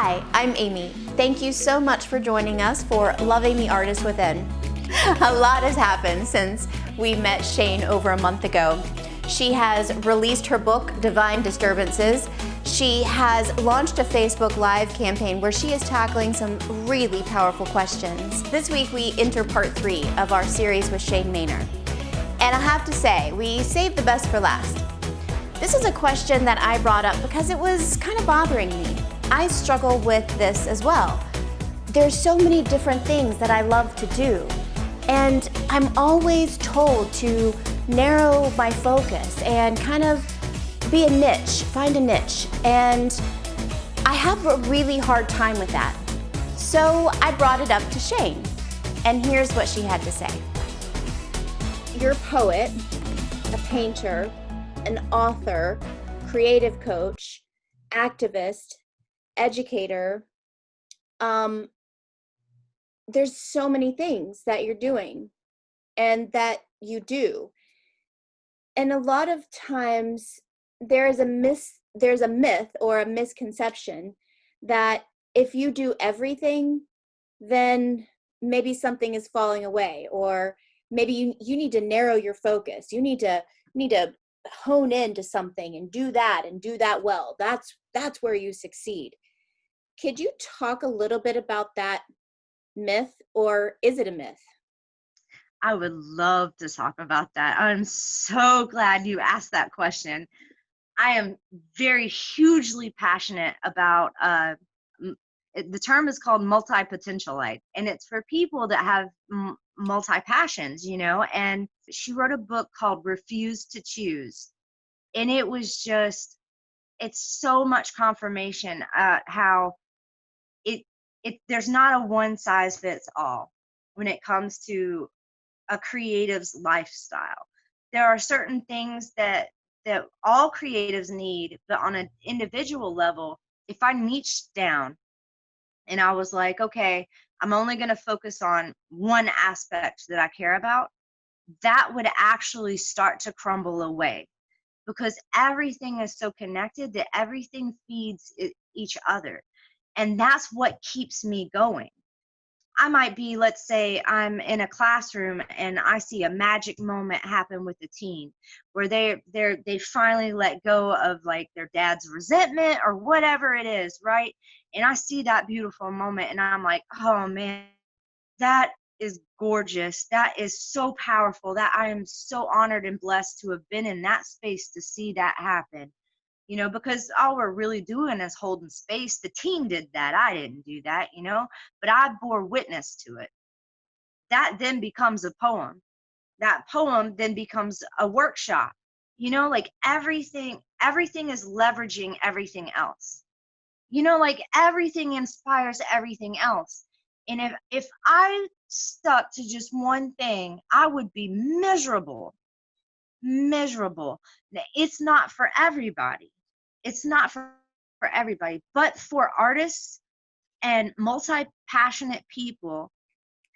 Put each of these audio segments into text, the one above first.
Hi, I'm Amy. Thank you so much for joining us for Loving the Artist Within. A lot has happened since we met Shane over a month ago. She has released her book, Divine Disturbances. She has launched a Facebook Live campaign where she is tackling some really powerful questions. This week we enter part 3 of our series with Shane Maynard. And I have to say, we saved the best for last. This is a question that I brought up because it was kind of bothering me. I struggle with this as well. There's so many different things that I love to do, and I'm always told to narrow my focus and kind of be a niche, find a niche, and I have a really hard time with that. So I brought it up to Shane, and here's what she had to say. You're a poet, a painter, an author, creative coach, activist, educator. There's so many things that you're doing and that you do. And a lot of times there's a myth or a misconception that if you do everything, then maybe something is falling away, or maybe you need to narrow your focus. You need to hone into something and do that well. That's where you succeed. Could you talk a little bit about that myth, or is it a myth? I would love to talk about that. I'm so glad you asked that question. I am very hugely passionate about the term is called Multi-Potentialite, and it's for people that have multi-passions, and she wrote a book called Refuse to Choose. And it was just, it's so much confirmation how there's not a one size fits all when it comes to a creative's lifestyle. There are certain things that all creatives need, but on an individual level, if I niched down and I was like, okay, I'm only going to focus on one aspect that I care about, that would actually start to crumble away, because everything is so connected that everything feeds each other. And that's what keeps me going. I might be, let's say I'm in a classroom and I see a magic moment happen with the teen where they finally let go of like their dad's resentment or whatever it is, right? And I see that beautiful moment and I'm like, oh man, that is gorgeous. That is so powerful. That I am so honored and blessed to have been in that space to see that happen. Because all we're really doing is holding space. The team did that. I didn't do that, but I bore witness to it. That then becomes a poem. That poem then becomes a workshop. Like everything is leveraging everything else. Like everything inspires everything else. And if I stuck to just one thing, I would be miserable. It's not for everybody. But for artists and multi-passionate people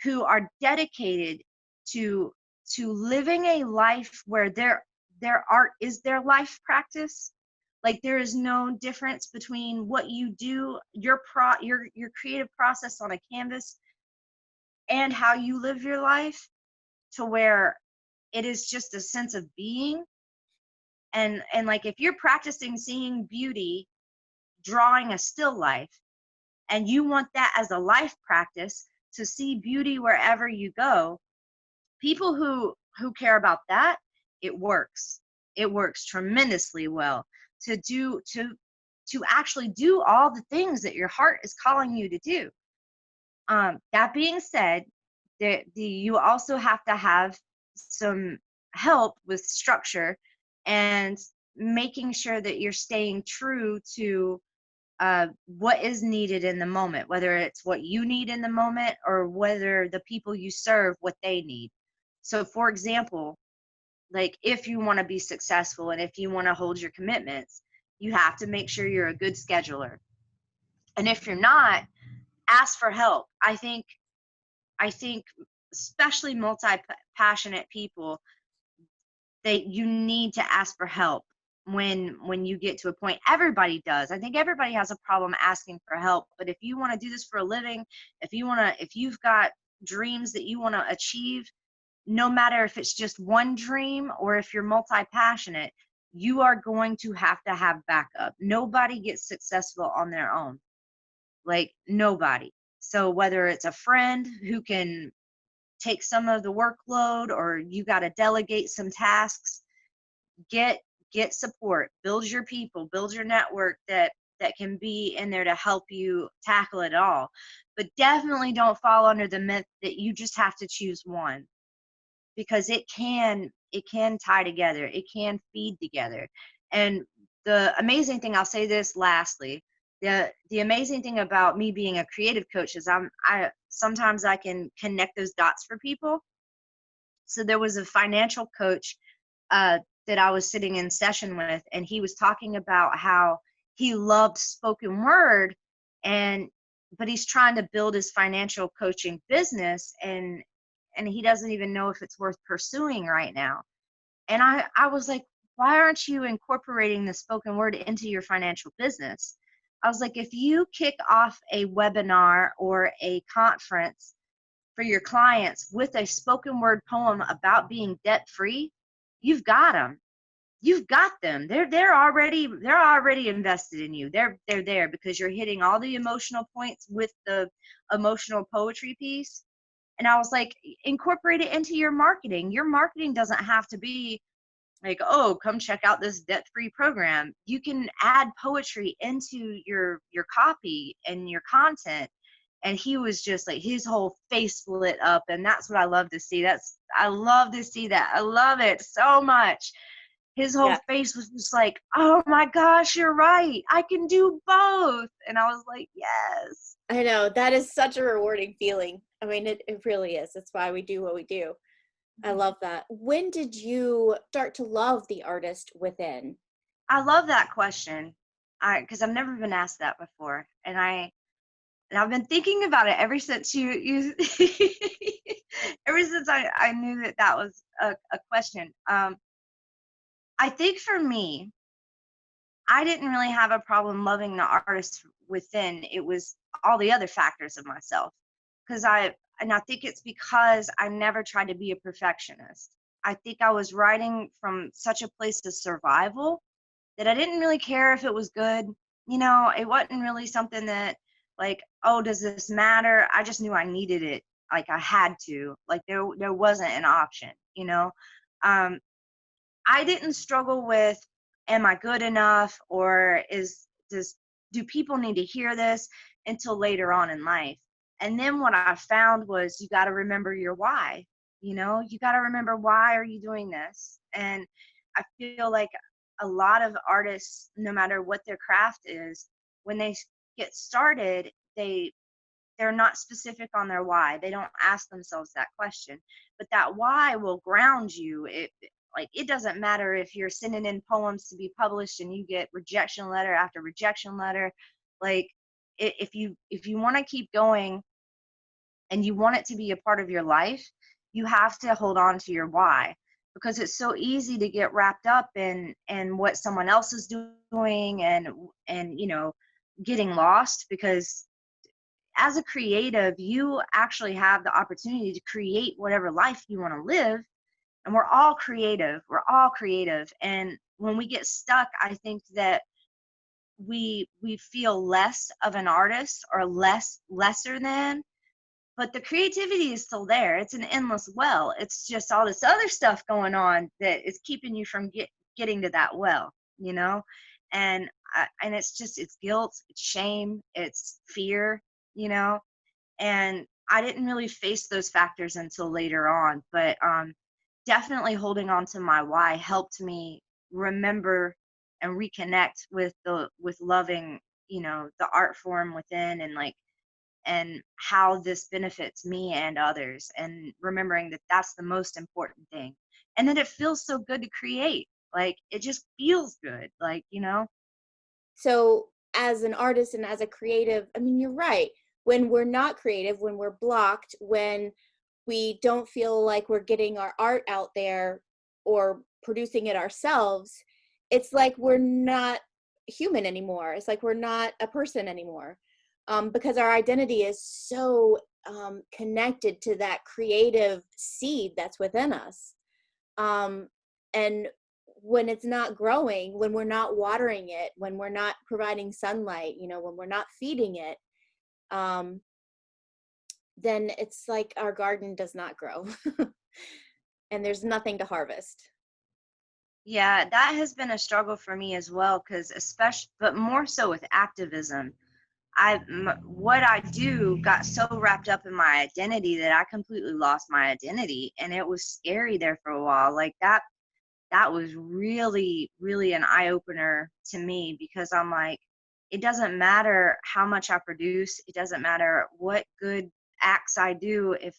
who are dedicated to living a life where their art is their life practice. Like there is no difference between what you do, your creative process on a canvas, and how you live your life, to where it is just a sense of being. And like if you're practicing seeing beauty, drawing a still life, and you want that as a life practice to see beauty wherever you go, people who care about that, it works tremendously well to actually do all the things that your heart is calling you to do. That being said, you also have to have some help with structure and making sure that you're staying true to what is needed in the moment, whether it's what you need in the moment or whether the people you serve, what they need. So for example, like if you want to be successful and if you want to hold your commitments, you have to make sure you're a good scheduler. And if you're not, ask for help. I think especially multi-passionate people, that you need to ask for help when you get to a point. Everybody does. I think everybody has a problem asking for help. But if you want to do this for a living, if you've got dreams that you want to achieve, no matter if it's just one dream or if you're multi-passionate, you are going to have backup. Nobody gets successful on their own. Like, nobody. So whether it's a friend who can take some of the workload, or you got to delegate some tasks, get support, build your people, build your network that can be in there to help you tackle it all. But definitely don't fall under the myth that you just have to choose one, because it can tie together, it can feed together. And the amazing thing, I'll say this lastly, the amazing thing about me being a creative coach is I sometimes I can connect those dots for people. So there was a financial coach uh, that I was sitting in session with, and he was talking about how he loved spoken word, and but he's trying to build his financial coaching business, and he doesn't even know if it's worth pursuing right now. And I was like, why aren't you incorporating the spoken word into your financial business? I was like, if you kick off a webinar or a conference for your clients with a spoken word poem about being debt free, you've got them. You've got them. They're already invested in you. They're there because you're hitting all the emotional points with the emotional poetry piece. And I was like, incorporate it into your marketing. Your marketing doesn't have to be like, oh, come check out this debt-free program. You can add poetry into your copy and your content. And he was just like, his whole face lit up, and that's what I love to see. I love to see that. I love it so much. His whole Yeah, face was just like, oh my gosh, you're right, I can do both. And I was like, yes. I know. That is such a rewarding feeling. I mean, it really is. That's why we do what we do. I love that. When did you start to love the artist within? I love that question, because I've never been asked that before, and I've been thinking about it ever since you ever since I knew that was a question. I think for me, I didn't really have a problem loving the artist within. It was all the other factors of myself. Because I think it's because I never tried to be a perfectionist. I think I was writing from such a place of survival that I didn't really care if it was good. It wasn't really something that, like, oh, does this matter? I just knew I needed it. Like, I had to. Like, there wasn't an option, Um, I didn't struggle with, am I good enough, or do people need to hear this, until later on in life. And then what I found was, you got to remember your why. You got to remember, why are you doing this? And I feel like a lot of artists, no matter what their craft is, when they get started, they're not specific on their why. They don't ask themselves that question. But that why will ground you. It doesn't matter if you're sending in poems to be published and you get rejection letter after rejection letter. Like, if you want to keep going and you want it to be a part of your life, you have to hold on to your why, because it's so easy to get wrapped up in what someone else is doing, and getting lost. Because as a creative, you actually have the opportunity to create whatever life you want to live. And we're all creative. We're all creative. And when we get stuck, I think that we feel less of an artist, or lesser than. But the creativity is still there. It's an endless well. It's just all this other stuff going on that is keeping you from getting to that well, you know? And it's guilt, it's shame, it's fear, you know? And I didn't really face those factors until later on. But definitely holding on to my why helped me remember and reconnect with loving, the art form within, and how this benefits me and others, and remembering that that's the most important thing. And that it feels so good to create. Like, it just feels good, So, as an artist and as a creative, I mean, you're right. When we're not creative, when we're blocked, when we don't feel like we're getting our art out there or producing it ourselves, it's like we're not human anymore. It's like we're not a person anymore, because our identity is so connected to that creative seed that's within us. And when it's not growing, when we're not watering it, when we're not providing sunlight, when we're not feeding it, um, then it's like our garden does not grow and there's nothing to harvest. Yeah, that has been a struggle for me as well, because especially, but more so with activism. What I do got so wrapped up in my identity that I completely lost my identity, and it was scary there for a while. Like that was really, really an eye opener to me, because I'm like, it doesn't matter how much I produce, it doesn't matter what good acts I do if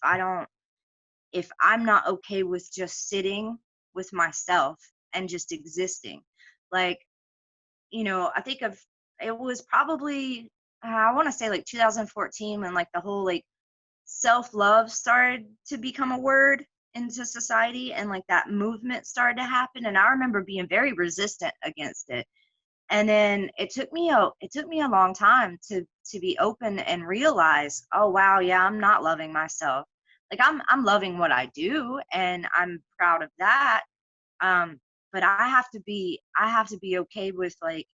I'm not okay with just sitting with myself and just existing. Like, I think of it was probably I want to say like 2014, when like the whole like self-love started to become a word into society, and like that movement started to happen, and I remember being very resistant against it. And then it took me a long time to be open and realize, oh wow, yeah, I'm not loving myself. Like I'm loving what I do, and I'm proud of that. um but I have to be okay with, like,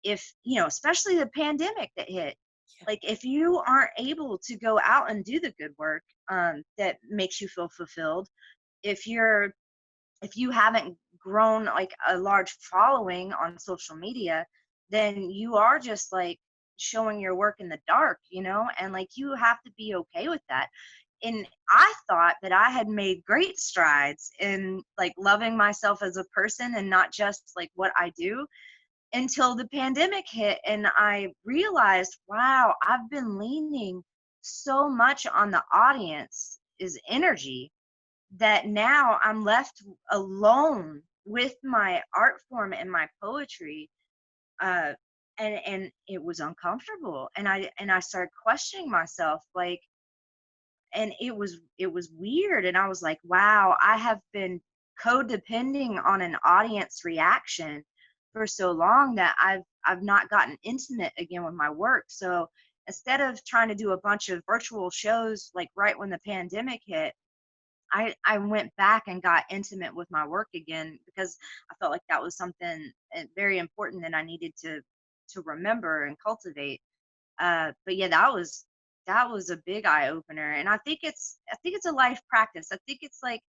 if especially the pandemic that hit, like if you aren't able to go out and do the good work that makes you feel fulfilled, if you haven't grown like a large following on social media, then you are just like showing your work in the dark, and like you have to be okay with that. And I thought that I had made great strides in like loving myself as a person and not just like what I do, until the pandemic hit, and I realized, wow, I've been leaning so much on the audience is energy, that now I'm left alone with my art form and my poetry. uh and it was uncomfortable, and I started questioning myself, like, and it was weird, and I was like, wow, I have been codepending on an audience reaction for so long that I've not gotten intimate again with my work. So instead of trying to do a bunch of virtual shows like right when the pandemic hit, I went back and got intimate with my work again, because I felt like that was something very important that I needed to remember and cultivate. But yeah, that was a big eye opener, and I think it's a life practice. I think it's like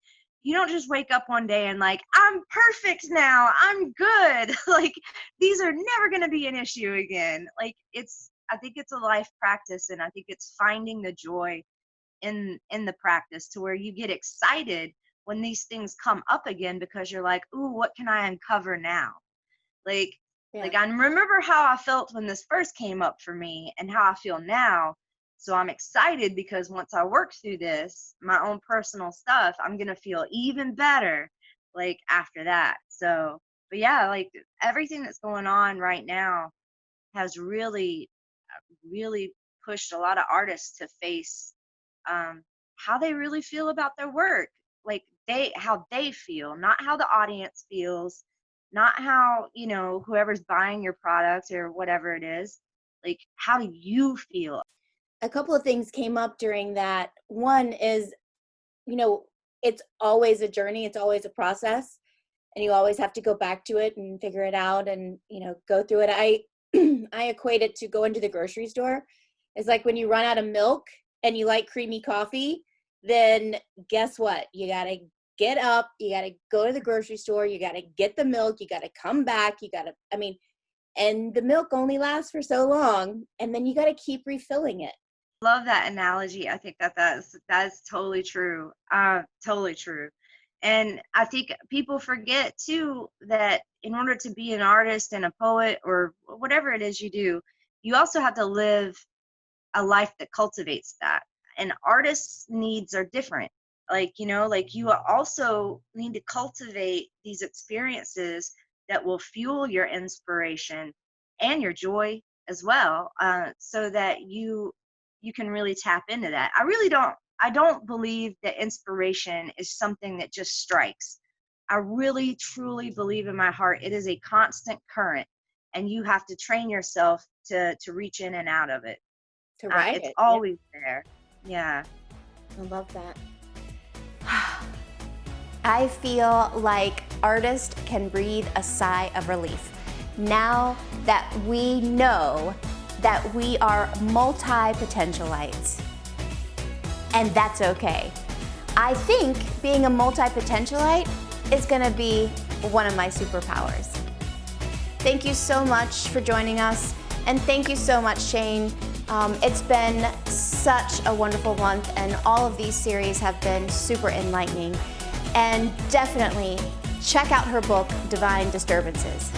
you don't just wake up one day and like, I'm perfect now, I'm good. Like these are never going to be an issue again. Like I think it's a life practice, and I think it's finding the joy in the practice, to where you get excited when these things come up again, because you're like, ooh, what can I uncover now? like Yeah. like I remember how I felt when this first came up for me and how I feel now. So I'm excited, because once I work through this, my own personal stuff, I'm going to feel even better like after that. So, but yeah, like everything that's going on right now has really pushed a lot of artists to face um, how they really feel about their work. Like how they feel, not how the audience feels, not how, whoever's buying your product or whatever it is. Like, how do you feel? A couple of things came up during that. One is, you know, it's always a journey, it's always a process, and you always have to go back to it and figure it out and, go through it. I equate it to going to the grocery store. It's like when you run out of milk and you like creamy coffee, then guess what? You got to get up, you got to go to the grocery store, you got to get the milk, you got to come back, and the milk only lasts for so long, and then you got to keep refilling it. Love that analogy. I think that's totally true. Totally true. And I think people forget too that in order to be an artist and a poet or whatever it is you do, you also have to live a life that cultivates that. And artists' needs are different. Like you also need to cultivate these experiences that will fuel your inspiration and your joy as well, so that you can really tap into that. I don't believe that inspiration is something that just strikes. I really truly believe in my heart it is a constant current, and you have to train yourself to reach in and out of it. To ride It's it. Yeah, always there. Yeah. I love that. I feel like artists can breathe a sigh of relief now that we know that we are multi-potentialites, and that's okay. I think being a multi-potentialite is gonna be one of my superpowers. Thank you so much for joining us, and thank you so much, Shane. It's been such a wonderful month, and all of these series have been super enlightening. And definitely check out her book, Divine Disturbances.